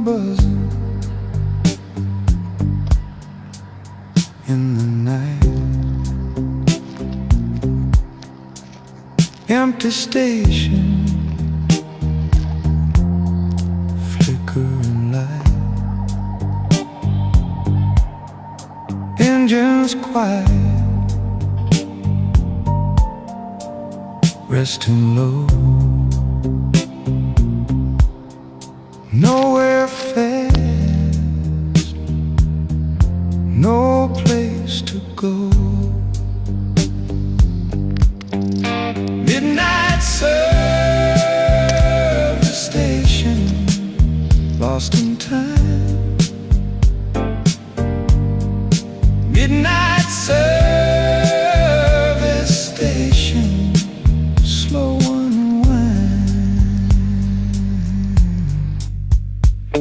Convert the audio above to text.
buzzing in the night. Empty station, flickering light, engines quiet, resting low. Nowhere fast, no place to go. Midnight service station, lost in time.